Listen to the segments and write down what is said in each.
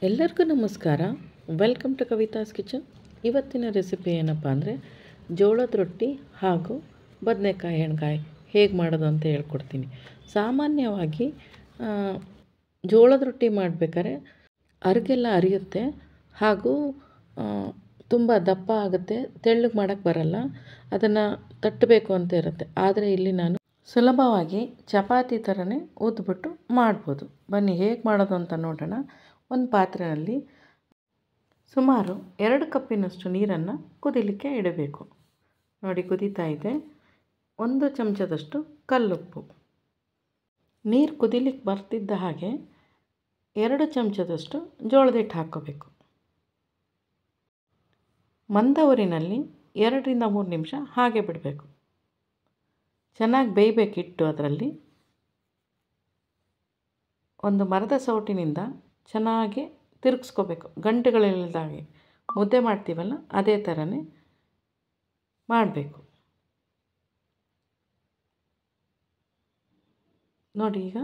ಎಲ್ಲರಿಗೂ ನಮಸ್ಕಾರ. Welcome to Kavitha's kitchen. ಇವತ್ತಿನ ರೆಸಿಪಿ ಏನಪ್ಪ ಅಂದರೆ ಜೋಳದ ರೊಟ್ಟಿ ಹಾಗೂ ಬದನೆಕಾಯಿ ಎಣ್ಗಾಯಿ ಹೇಗೆ ಮಾಡೋದು ಅಂತ ಹೇಳ್ಕೊಡ್ತೀನಿ. ಸಾಮಾನ್ಯವಾಗಿ ಜೋಳದ ರೊಟ್ಟಿ ಮಾಡಬೇಕಾದ್ರೆ ಅರಿಗೆಲ್ಲ ಅರಿಯುತ್ತೆ ಹಾಗೂ ತುಂಬ ದಪ್ಪ ಆಗುತ್ತೆ, ತೆಳ್ಳಗೆ ಮಾಡೋಕ್ಕೆ ಬರಲ್ಲ, ಅದನ್ನು ತಟ್ಟಬೇಕು ಅಂತ ಇರುತ್ತೆ. ಆದರೆ ಇಲ್ಲಿ ನಾನು ಸುಲಭವಾಗಿ ಚಪಾತಿ ಥರನೇ ಊದ್ಬಿಟ್ಟು ಮಾಡ್ಬೋದು. ಬನ್ನಿ ಹೇಗೆ ಮಾಡೋದು ಅಂತ ನೋಡೋಣ. ಒಂದು ಪಾತ್ರೆಯಲ್ಲಿ ಸುಮಾರು 2 ಕಪ್ಪಿನಷ್ಟು ನೀರನ್ನು ಕುದಿಲಿಕ್ಕೆ ಇಡಬೇಕು. ನೋಡಿ ಕುದೀತಾ ಇದೆ. 1 ಚಮಚದಷ್ಟು ಕಲ್ಲುಪ್ಪು. ನೀರು ಕುದಿಲಿಕ್ಕೆ ಬರ್ತಿದ್ದ ಹಾಗೆ 2 ಚಮಚದಷ್ಟು ಜೋಳದ ಹಿಟ್ಟು ಹಾಕ್ಕೋಬೇಕು. ಮಂದ ಉರಿನಲ್ಲಿ 2 ರಿಂದ 3 ನಿಮಿಷ ಹಾಗೆ ಬಿಡಬೇಕು. ಚೆನ್ನಾಗಿ ಬೇಯಬೇಕಿಟ್ಟು ಅದರಲ್ಲಿ ಒಂದು ಮರದ ಸೌಟಿನಿಂದ ಚೆನ್ನಾಗಿ ತಿರುಗಿಸ್ಕೋಬೇಕು. ಗಂಟುಗಳಿಲ್ಲದಾಗೆ ಮುದ್ದೆ ಮಾಡ್ತೀವಲ್ಲ ಅದೇ ಥರನೇ ಮಾಡಬೇಕು. ನೋಡಿ ಈಗ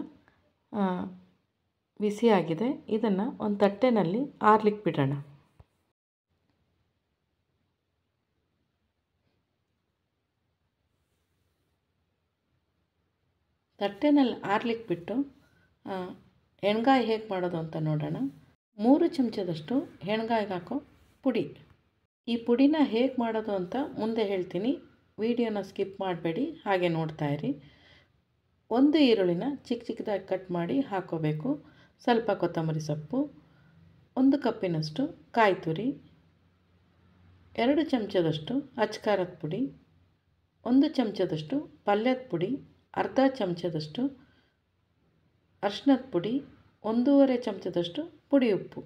ಬಿಸಿಯಾಗಿದೆ. ಇದನ್ನು ಒಂದು ತಟ್ಟೆನಲ್ಲಿ ಆರ್ಲಿಕ್ಕೆ ಬಿಡೋಣ. ತಟ್ಟೆನಲ್ಲಿ ಆರ್ಲಿಕ್ಕೆ ಬಿಟ್ಟು ಎಣ್ಗಾಯಿ ಹೇಗೆ ಮಾಡೋದು ಅಂತ ನೋಡೋಣ. 3 ಚಮಚದಷ್ಟು ಎಣ್ಗಾಯಿಗೆ ಹಾಕೋ ಪುಡಿ. ಈ ಪುಡಿನ ಹೇಗೆ ಮಾಡೋದು ಅಂತ ಮುಂದೆ ಹೇಳ್ತೀನಿ. ವಿಡಿಯೋನ ಸ್ಕಿಪ್ ಮಾಡಬೇಡಿ, ಹಾಗೆ ನೋಡ್ತಾಯಿರಿ. 1 ಈರುಳ್ಳಿನ ಚಿಕ್ಕ ಚಿಕ್ಕದಾಗಿ ಕಟ್ ಮಾಡಿ ಹಾಕ್ಕೋಬೇಕು. ಸ್ವಲ್ಪ ಕೊತ್ತಂಬರಿ ಸೊಪ್ಪು, 1 ಕಪ್ಪಿನಷ್ಟು ಕಾಯಿ ತುರಿ, 2 ಚಮಚದಷ್ಟು ಅಚ್ಕಾರದ ಪುಡಿ, 1 ಚಮಚದಷ್ಟು ಪಲ್ಯದ ಪುಡಿ, ಅರ್ಧ ಚಮಚದಷ್ಟು ಅರಿಶಿನದ ಪುಡಿ, 1.5 ಚಮಚದಷ್ಟು ಪುಡಿ ಉಪ್ಪು,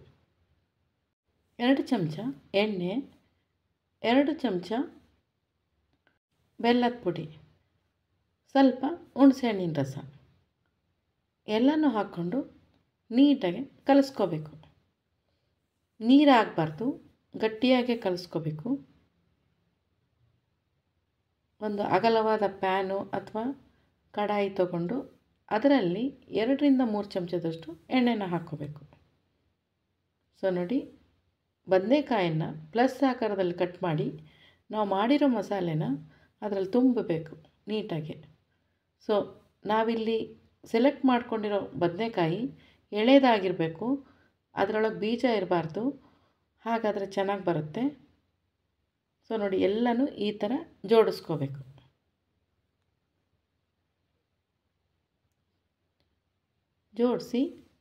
2 ಚಮಚ ಎಣ್ಣೆ, 2 ಚಮಚ ಬೆಲ್ಲದ ಪುಡಿ, ಸ್ವಲ್ಪ ಹುಣಸೆಹಣ್ಣಿನ ರಸ ಎಲ್ಲನೂ ಹಾಕ್ಕೊಂಡು ನೀಟಾಗಿ ಕಲಿಸ್ಕೋಬೇಕು. ನೀರು ಆಗಬಾರ್ದು, ಗಟ್ಟಿಯಾಗೆ ಕಲಿಸ್ಕೋಬೇಕು. ಒಂದು ಅಗಲವಾದ ಪ್ಯಾನು ಅಥವಾ ಕಡಾಯಿ ತಗೊಂಡು ಅದರಲ್ಲಿ 2 ರಿಂದ 3 ಚಮಚದಷ್ಟು ಎಣ್ಣೆನ ಹಾಕ್ಕೋಬೇಕು. ಸೊ ನೋಡಿ, ಬದನೆಕಾಯನ್ನು ಪ್ಲಸ್ ಆಕಾರದಲ್ಲಿ ಕಟ್ ಮಾಡಿ ನಾವು ಮಾಡಿರೋ ಮಸಾಲೆನ ಅದರಲ್ಲಿ ತುಂಬಬೇಕು ನೀಟಾಗಿ. ಸೊ ನಾವಿಲ್ಲಿ ಸೆಲೆಕ್ಟ್ ಮಾಡ್ಕೊಂಡಿರೋ ಬದನೆಕಾಯಿ ಎಳೆದಾಗಿರಬೇಕು, ಅದರೊಳಗೆ ಬೀಜ ಇರಬಾರ್ದು, ಹಾಗಾದರೆ ಚೆನ್ನಾಗಿ ಬರುತ್ತೆ. ಸೊ ನೋಡಿ, ಎಲ್ಲನೂ ಈ ಥರ ಜೋಡಿಸ್ಕೋಬೇಕು. ಜೋಡಿಸಿ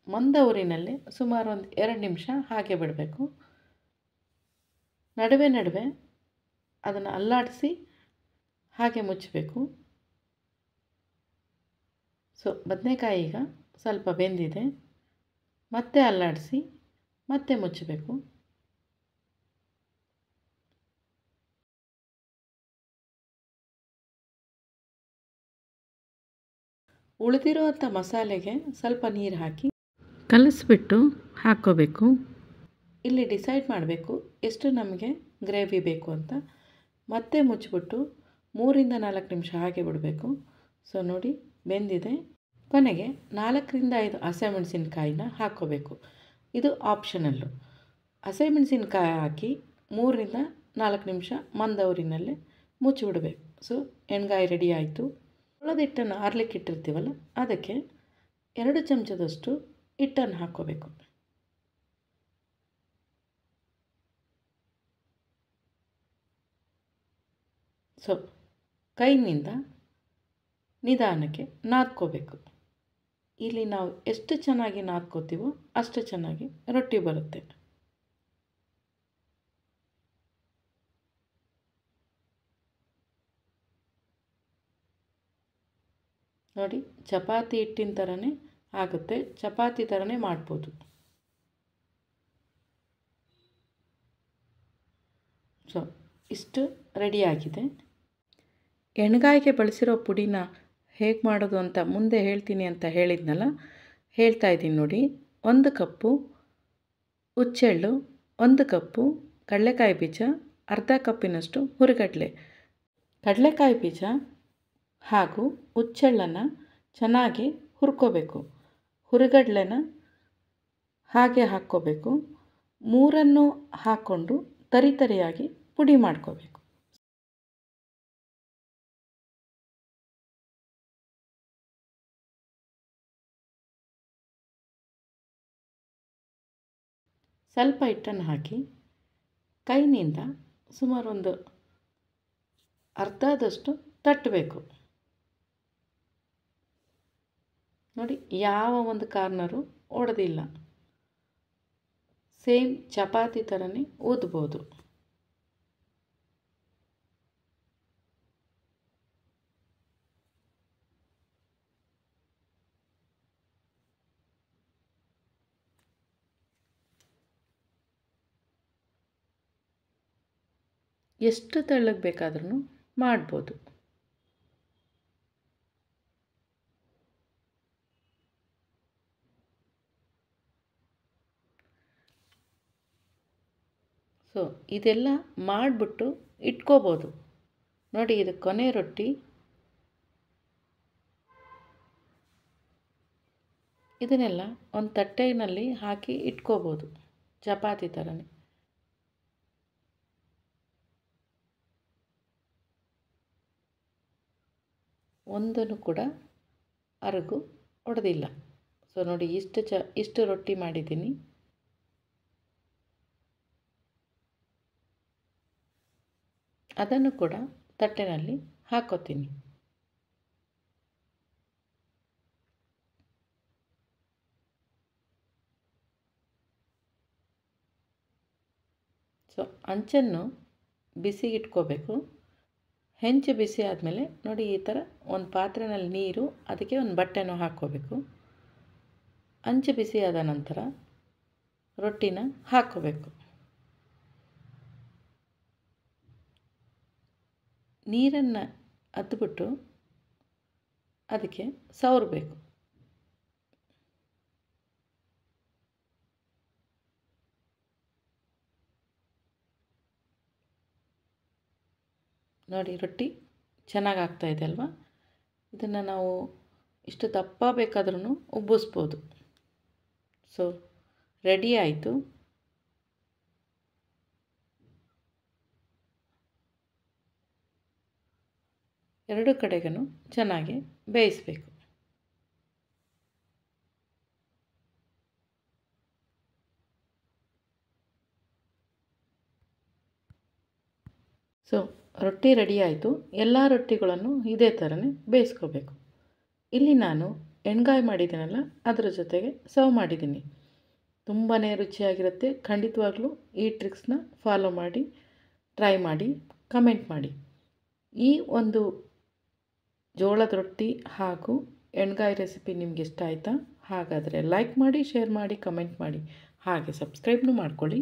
ಮಂದ ಉರಿನಲ್ಲಿ ಸುಮಾರು ಒಂದು 2 ನಿಮಿಷ ಹಾಗೆ ಬಿಡಬೇಕು. ನಡುವೆ ನಡುವೆ ಅದನ್ನು ಅಲ್ಲಾಡಿಸಿ ಹಾಗೆ ಮುಚ್ಚಬೇಕು. ಸೊ ಬದನೆಕಾಯಿ ಈಗ ಸ್ವಲ್ಪ ಬೆಂದಿದೆ. ಮತ್ತೆ ಅಲ್ಲಾಡಿಸಿ ಮತ್ತೆ ಮುಚ್ಚಬೇಕು. ಉಳಿದಿರೋವಂಥ ಮಸಾಲೆಗೆ ಸ್ವಲ್ಪ ನೀರು ಹಾಕಿ ಕಲಿಸ್ಬಿಟ್ಟು ಹಾಕ್ಕೋಬೇಕು. ಇಲ್ಲಿ ಡಿಸೈಡ್ ಮಾಡಬೇಕು ಎಷ್ಟು ನಮಗೆ ಗ್ರೇವಿ ಬೇಕು ಅಂತ. ಮತ್ತೆ ಮುಚ್ಚಿಬಿಟ್ಟು 3 ರಿಂದ 4 ನಿಮಿಷ ಹಾಗೆ ಬಿಡಬೇಕು. ಸೊ ನೋಡಿ ಬೆಂದಿದೆ. ಕೊನೆಗೆ 4 ರಿಂದ 5 ಹಸಿಮೆಣಸಿನ್ಕಾಯಿನ ಹಾಕ್ಕೋಬೇಕು. ಇದು ಆಪ್ಷನಲ್ಲು. ಹಸಿಮೆಣಸಿನ್ಕಾಯಿ ಹಾಕಿ 3 ರಿಂದ 4 ನಿಮಿಷ ಮಂದ ಉರಿನಲ್ಲೇ ಮುಚ್ಚಿಬಿಡಬೇಕು. ಸೊ ಎಣ್ಗಾಯಿ ರೆಡಿ ಆಯಿತು. ಜೋಳದ ಹಿಟ್ಟನ್ನು ಆರ್ಲಿಕ್ಕೆ ಇಟ್ಟಿರ್ತೀವಲ್ಲ ಅದಕ್ಕೆ 2 ಚಮಚದಷ್ಟು ಹಿಟ್ಟನ್ನು ಹಾಕ್ಕೋಬೇಕು. ಸೊ ಕೈನಿಂದ ನಿಧಾನಕ್ಕೆ ನಾದ್ಕೋಬೇಕು. ಇಲ್ಲಿ ನಾವು ಎಷ್ಟು ಚೆನ್ನಾಗಿ ನಾದ್ಕೋತೀವೋ ಅಷ್ಟು ಚೆನ್ನಾಗಿ ರೊಟ್ಟಿ ಬರುತ್ತೆ. ನೋಡಿ, ಚಪಾತಿ ಹಿಟ್ಟಿನ ಥರನೇ ಆಗುತ್ತೆ, ಚಪಾತಿ ಥರನೇ ಮಾಡ್ಬೋದು. ಸೊ ಇಷ್ಟು ರೆಡಿಯಾಗಿದೆ. ಎಣ್ಗಾಯಿಗೆ ಬಳಸಿರೋ ಪುಡಿನ ಹೇಗೆ ಮಾಡೋದು ಅಂತ ಮುಂದೆ ಹೇಳ್ತೀನಿ ಅಂತ ಹೇಳಿದ್ನಲ್ಲ, ಹೇಳ್ತಾ ಇದ್ದೀನಿ ನೋಡಿ. 1 ಕಪ್ಪು ಹುಚ್ಚೆಳ್ಳು, 1 ಕಪ್ಪು ಕಡಲೆಕಾಯಿ ಬೀಜ, ಅರ್ಧ ಕಪ್ಪಿನಷ್ಟು ಹುರಿಗಡಲೆ. ಕಡಲೆಕಾಯಿ ಬೀಜ ಹಾಗೂ ಹುಚ್ಚೆಳ್ಳನ್ನು ಚೆನ್ನಾಗಿ ಹುರ್ಕೋಬೇಕು. ಹುರಿಗಡಲೆನ ಹಾಗೆ ಹಾಕ್ಕೋಬೇಕು. ಮೂರನ್ನು ಹಾಕ್ಕೊಂಡು ತರಿಯಾಗಿ ಪುಡಿ ಮಾಡ್ಕೋಬೇಕು. ಸ್ವಲ್ಪ ಹಿಟ್ಟನ್ನು ಹಾಕಿ ಕೈನಿಂದ ಸುಮಾರು ಒಂದು ಅರ್ಧದಷ್ಟು ತಟ್ಟಬೇಕು. ನೋಡಿ, ಯಾವ ಒಂದು ಕಾರ್ನರು ಒಡೆದಿಲ್ಲ. ಸೇಮ್ ಚಪಾತಿ ಥರನೇ ಊದ್ಬೋದು. ಎಷ್ಟು ತೆಳ್ಳಗೆ ಬೇಕಾದ್ರೂ ಮಾಡ್ಬೋದು. ಸೊ ಇದೆಲ್ಲ ಮಾಡಿಬಿಟ್ಟು ಇಟ್ಕೋಬೋದು. ನೋಡಿ, ಇದು ಕೊನೆ ರೊಟ್ಟಿ. ಇದನ್ನೆಲ್ಲ ಒಂದು ತಟ್ಟೆಯಲ್ಲಿ ಹಾಕಿ ಇಟ್ಕೋಬೋದು, ಚಪಾತಿ ಥರನೇ. ಒಂದನ್ನು ಕೂಡ ಅರಗು ಒಡೆದಿಲ್ಲ. ಸೊ ನೋಡಿ, ಇಷ್ಟು ರೊಟ್ಟಿ ಮಾಡಿದ್ದೀನಿ. ಅದನ್ನು ಕೂಡ ತಟ್ಟೆನಲ್ಲಿ ಹಾಕೋತೀನಿ. ಸೊ ಅಂಚನ್ನು ಬಿಸಿಗಿಟ್ಕೋಬೇಕು. ಹೆಂಚು ಬಿಸಿ ಆದಮೇಲೆ ನೋಡಿ, ಈ ಥರ ಒಂದು ಪಾತ್ರೆಯಲ್ಲಿ ನೀರು, ಅದಕ್ಕೆ ಒಂದು ಬಟ್ಟೆನೂ ಹಾಕ್ಕೋಬೇಕು. ಅಂಚು ಬಿಸಿ ಆದ ನಂತರ ರೊಟ್ಟಿನ ಹಾಕ್ಕೋಬೇಕು. ನೀರನ್ನು ಅದ್ಬಿಟ್ಟು ಅದಕ್ಕೆ ಸವರಬೇಕು. ನೋಡಿ, ರೊಟ್ಟಿ ಚೆನ್ನಾಗಿ ಆಗ್ತಾಯಿದೆ ಅಲ್ವಾ? ಇದನ್ನು ನಾವು ಇಷ್ಟು ದಪ್ಪ ಬೇಕಾದ್ರೂ ಉಬ್ಬಿಸ್ಬೋದು. ಸೊ ರೆಡಿ ಆಯಿತು. ಎರಡು ಕಡೆಗೂ ಚೆನ್ನಾಗಿ ಬೇಯಿಸಬೇಕು. ಸೊ ರೊಟ್ಟಿ ರೆಡಿ ಆಯಿತು. ಎಲ್ಲ ರೊಟ್ಟಿಗಳನ್ನು ಇದೇ ಥರನೇ ಬೇಯಿಸ್ಕೋಬೇಕು. ಇಲ್ಲಿ ನಾನು ಎಣ್ಗಾಯಿ ಮಾಡಿದ್ದೀನಲ್ಲ, ಅದರ ಜೊತೆಗೆ ಸರ್ವ್ ಮಾಡಿದ್ದೀನಿ. ತುಂಬಾ ರುಚಿಯಾಗಿರುತ್ತೆ. ಖಂಡಿತವಾಗ್ಲೂ ಈ ಟ್ರಿಕ್ಸ್ನ ಫಾಲೋ ಮಾಡಿ, ಟ್ರೈ ಮಾಡಿ, ಕಮೆಂಟ್ ಮಾಡಿ. ಈ ಒಂದು ಜೋಳದ ರೊಟ್ಟಿ ಹಾಗೂ ಎಣ್ಗಾಯಿ ರೆಸಿಪಿ ನಿಮ್ಗೆ ಇಷ್ಟ ಆಯಿತಾ? ಹಾಗಾದರೆ ಲೈಕ್ ಮಾಡಿ, ಶೇರ್ ಮಾಡಿ, ಕಮೆಂಟ್ ಮಾಡಿ, ಹಾಗೆ ಸಬ್ಸ್ಕ್ರೈಬ್ನೂ ಮಾಡ್ಕೊಳ್ಳಿ.